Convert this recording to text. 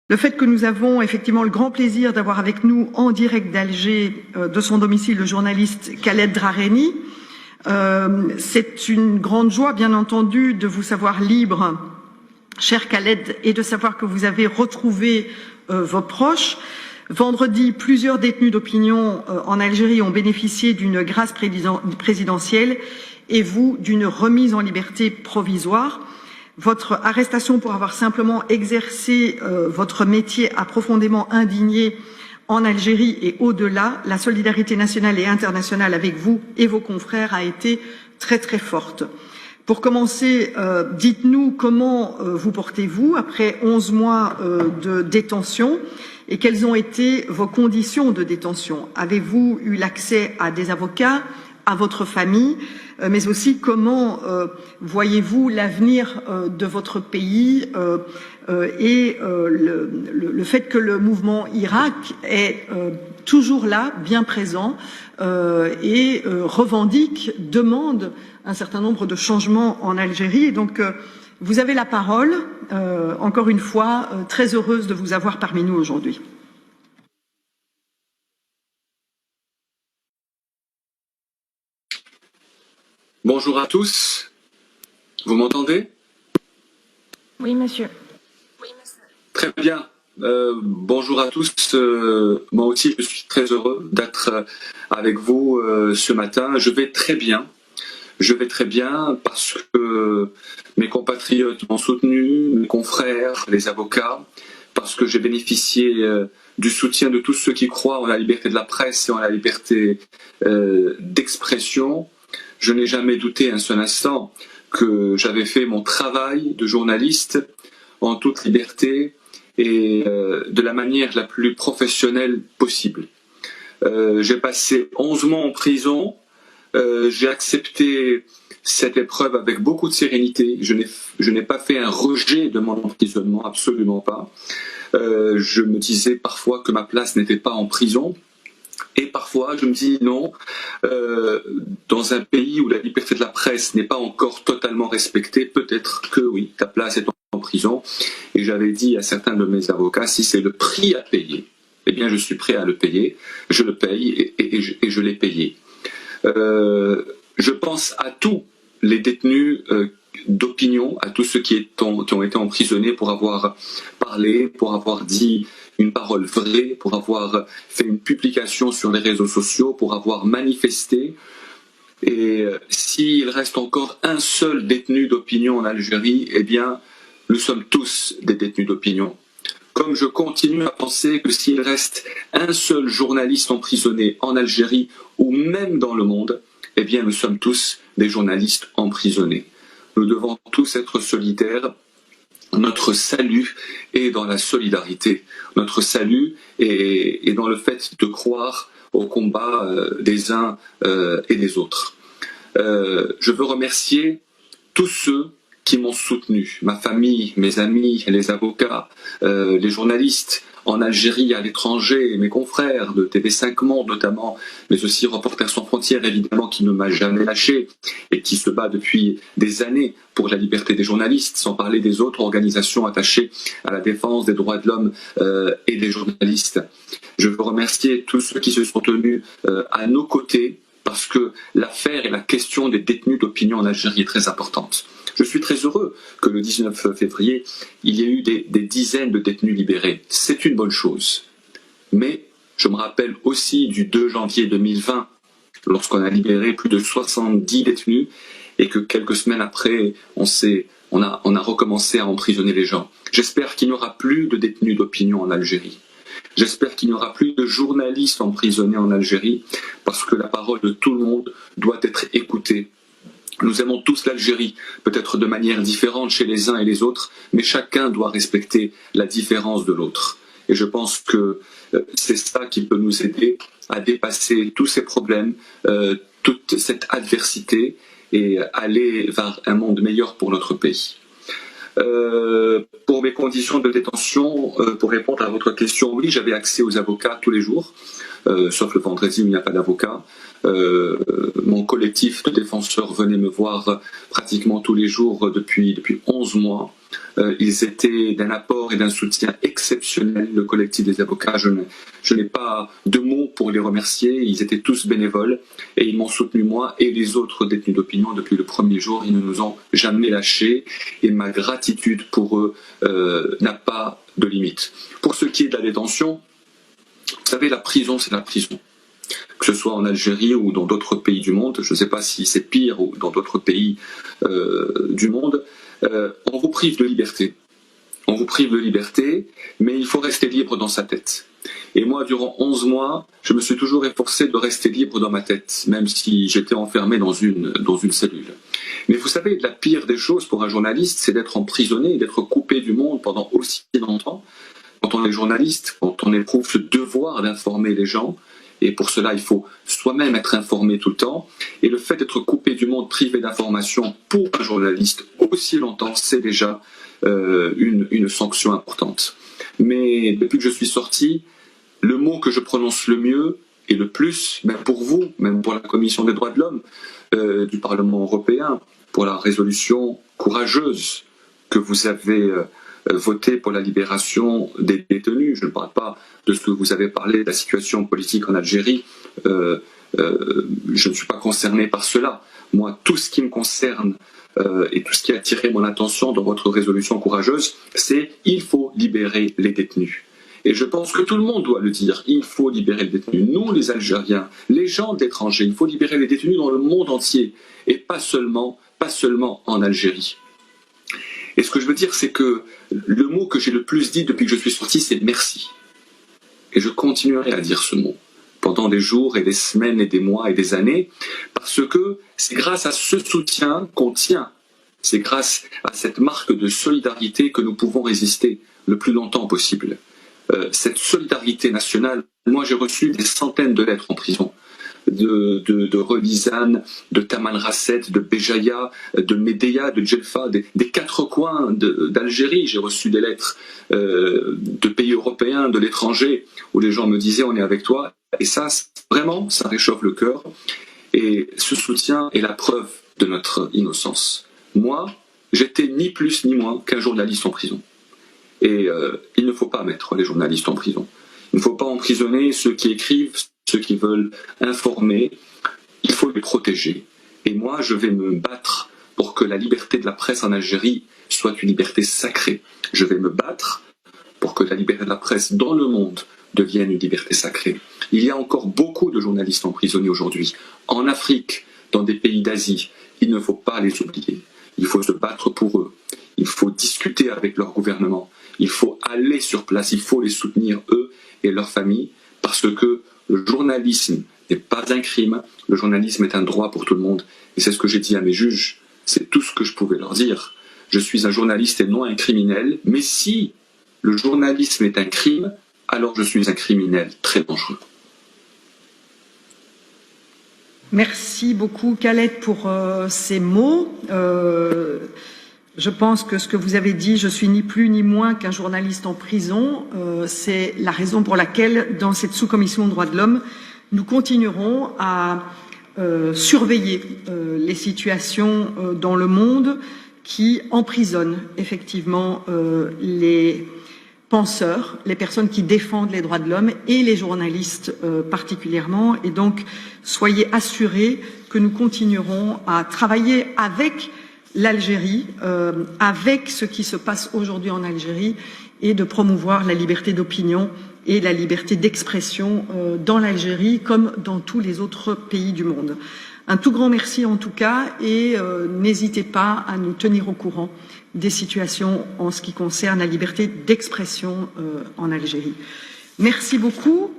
Le fait que nous avons effectivement le grand plaisir d'avoir avec nous en direct d'Alger, de son domicile, le journaliste Khaled Drareni. C'est une grande joie, bien entendu, de vous savoir libre, cher Khaled, et de savoir que vous avez retrouvé vos proches. Vendredi, plusieurs détenus d'opinion en Algérie ont bénéficié d'une grâce présidentielle et vous d'une remise en liberté provisoire. Votre arrestation pour avoir simplement exercé votre métier a profondément indigné en Algérie et au-delà. La solidarité nationale et internationale avec vous et vos confrères a été très très forte. Pour commencer, dites-nous comment vous portez-vous après 11 mois de détention et quelles ont été vos conditions de détention. Avez-vous eu l'accès à des avocats, à votre famille, mais aussi comment voyez-vous l'avenir de votre pays et le fait que le mouvement Irak est toujours là, bien présent, et revendique, demande un certain nombre de changements en Algérie. Et donc, vous avez la parole. Encore une fois, très heureuse de vous avoir parmi nous aujourd'hui. Bonjour à tous. Vous m'entendez? Oui, monsieur. Très bien. Bonjour à tous. Moi aussi, je suis très heureux d'être avec vous ce matin. Je vais très bien. Je vais très bien parce que mes compatriotes m'ont soutenu, mes confrères, les avocats, parce que j'ai bénéficié du soutien de tous ceux qui croient en la liberté de la presse et en la liberté d'expression. Je n'ai jamais douté un seul instant que j'avais fait mon travail de journaliste en toute liberté et de la manière la plus professionnelle possible. J'ai passé 11 mois en prison. J'ai accepté cette épreuve avec beaucoup de sérénité. Je n'ai pas fait un rejet de mon emprisonnement, absolument pas. Je me disais parfois que ma place n'était pas en prison. Et parfois, je me dis non, dans un pays où la liberté de la presse n'est pas encore totalement respectée, peut-être que oui, ta place est en prison. Et j'avais dit à certains de mes avocats, si c'est le prix à payer, eh bien je suis prêt à le payer, je le paye et je l'ai payé. Je pense à tous les détenus d'opinion, à tous ceux qui ont été emprisonnés pour avoir parlé, pour avoir dit une parole vraie, pour avoir fait une publication sur les réseaux sociaux, pour avoir manifesté. Et s'il reste encore un seul détenu d'opinion en Algérie, eh bien, nous sommes tous des détenus d'opinion. Comme je continue à penser que s'il reste un seul journaliste emprisonné en Algérie ou même dans le monde, eh bien, nous sommes tous des journalistes emprisonnés. Nous devons tous être solidaires. Notre salut est dans la solidarité. Notre salut est dans le fait de croire au combat des uns et des autres. Je veux remercier tous ceux qui m'ont soutenu, ma famille, mes amis, les avocats, les journalistes en Algérie, à l'étranger, mes confrères de TV5 Monde notamment, mais aussi Reporters sans frontières évidemment qui ne m'a jamais lâché et qui se bat depuis des années pour la liberté des journalistes, sans parler des autres organisations attachées à la défense des droits de l'homme et des journalistes. Je veux remercier tous ceux qui se sont tenus à nos côtés parce que l'affaire et la question des détenus d'opinion en Algérie est très importante. Je suis très heureux que le 19 février, il y ait eu des dizaines de détenus libérés. C'est une bonne chose. Mais je me rappelle aussi du 2 janvier 2020, lorsqu'on a libéré plus de 70 détenus et que quelques semaines après, on a recommencé à emprisonner les gens. J'espère qu'il n'y aura plus de détenus d'opinion en Algérie. J'espère qu'il n'y aura plus de journalistes emprisonnés en Algérie parce que la parole de tout le monde doit être écoutée. Nous aimons tous l'Algérie, peut-être de manière différente chez les uns et les autres, mais chacun doit respecter la différence de l'autre. Et je pense que c'est ça qui peut nous aider à dépasser tous ces problèmes, toute cette adversité et aller vers un monde meilleur pour notre pays. Pour mes conditions de détention, pour répondre à votre question, oui, j'avais accès aux avocats tous les jours, sauf le vendredi où il n'y a pas d'avocat. Mon collectif de défenseurs venait me voir pratiquement tous les jours depuis 11 mois. Ils étaient d'un apport et d'un soutien exceptionnel, le collectif des avocats. Je n'ai pas de mots pour les remercier. Ils étaient tous bénévoles et ils m'ont soutenu, moi et les autres détenus d'opinion, depuis le premier jour. Ils ne nous ont jamais lâchés et ma gratitude pour eux n'a pas de limite. Pour ce qui est de la détention, vous savez, la prison, c'est la prison. Que ce soit en Algérie ou dans d'autres pays du monde, je ne sais pas si c'est pire ou dans d'autres pays du monde, on vous prive de liberté. On vous prive de liberté, mais il faut rester libre dans sa tête. Et moi, durant 11 mois, je me suis toujours efforcé de rester libre dans ma tête, même si j'étais enfermé dans une cellule. Mais vous savez, la pire des choses pour un journaliste, c'est d'être emprisonné, d'être coupé du monde pendant aussi longtemps. Quand on est journaliste, quand on éprouve ce devoir d'informer les gens, et pour cela, il faut soi-même être informé tout le temps. Et le fait d'être coupé du monde, privé d'information pour un journaliste aussi longtemps, c'est déjà une sanction importante. Mais depuis que je suis sorti, le mot que je prononce le mieux et le plus, même pour vous, même pour la Commission des droits de l'homme du Parlement européen, pour la résolution courageuse que vous avez voté pour la libération des détenus. Je ne parle pas de ce que vous avez parlé de la situation politique en Algérie. Je ne suis pas concerné par cela. Moi, tout ce qui me concerne et tout ce qui a attiré mon attention dans votre résolution courageuse, c'est il faut libérer les détenus. Et je pense que tout le monde doit le dire. Il faut libérer les détenus. Nous, les Algériens, les gens de l'étranger, il faut libérer les détenus dans le monde entier et pas seulement en Algérie. Et ce que je veux dire, c'est que le mot que j'ai le plus dit depuis que je suis sorti, c'est merci. Et je continuerai à dire ce mot pendant des jours et des semaines et des mois et des années, parce que c'est grâce à ce soutien qu'on tient. C'est grâce à cette marque de solidarité que nous pouvons résister le plus longtemps possible. Cette solidarité nationale, moi j'ai reçu des centaines de lettres en prison. De Relizane, de Taman Rasset, de Béjaïa, de Médéa, de Djelfa, des quatre coins d'Algérie. J'ai reçu des lettres de pays européens, de l'étranger, où les gens me disaient on est avec toi. Et ça, vraiment, ça réchauffe le cœur. Et ce soutien est la preuve de notre innocence. Moi, j'étais ni plus ni moins qu'un journaliste en prison. Et il ne faut pas mettre les journalistes en prison. Il ne faut pas emprisonner ceux qui écrivent, ceux qui veulent informer. Il faut les protéger. Et moi, je vais me battre pour que la liberté de la presse en Algérie soit une liberté sacrée. Je vais me battre pour que la liberté de la presse dans le monde devienne une liberté sacrée. Il y a encore beaucoup de journalistes emprisonnés aujourd'hui. En Afrique, dans des pays d'Asie, il ne faut pas les oublier. Il faut se battre pour eux. Il faut discuter avec leur gouvernement. Il faut aller sur place. Il faut les soutenir, eux et leurs familles, parce que le journalisme n'est pas un crime. Le journalisme est un droit pour tout le monde. Et c'est ce que j'ai dit à mes juges. C'est tout ce que je pouvais leur dire. Je suis un journaliste et non un criminel. Mais si le journalisme est un crime, alors je suis un criminel très dangereux. Merci beaucoup, Khaled, pour ces mots. Je pense que ce que vous avez dit, je suis ni plus ni moins qu'un journaliste en prison. C'est la raison pour laquelle, dans cette sous-commission de droits de l'homme, nous continuerons à surveiller les situations dans le monde qui emprisonnent effectivement les penseurs, les personnes qui défendent les droits de l'homme et les journalistes particulièrement. Et donc, soyez assurés que nous continuerons à travailler avec l'Algérie, avec ce qui se passe aujourd'hui en Algérie, et de promouvoir la liberté d'opinion et la liberté d'expression dans l'Algérie comme dans tous les autres pays du monde. Un tout grand merci en tout cas, et n'hésitez pas à nous tenir au courant des situations en ce qui concerne la liberté d'expression en Algérie. Merci beaucoup.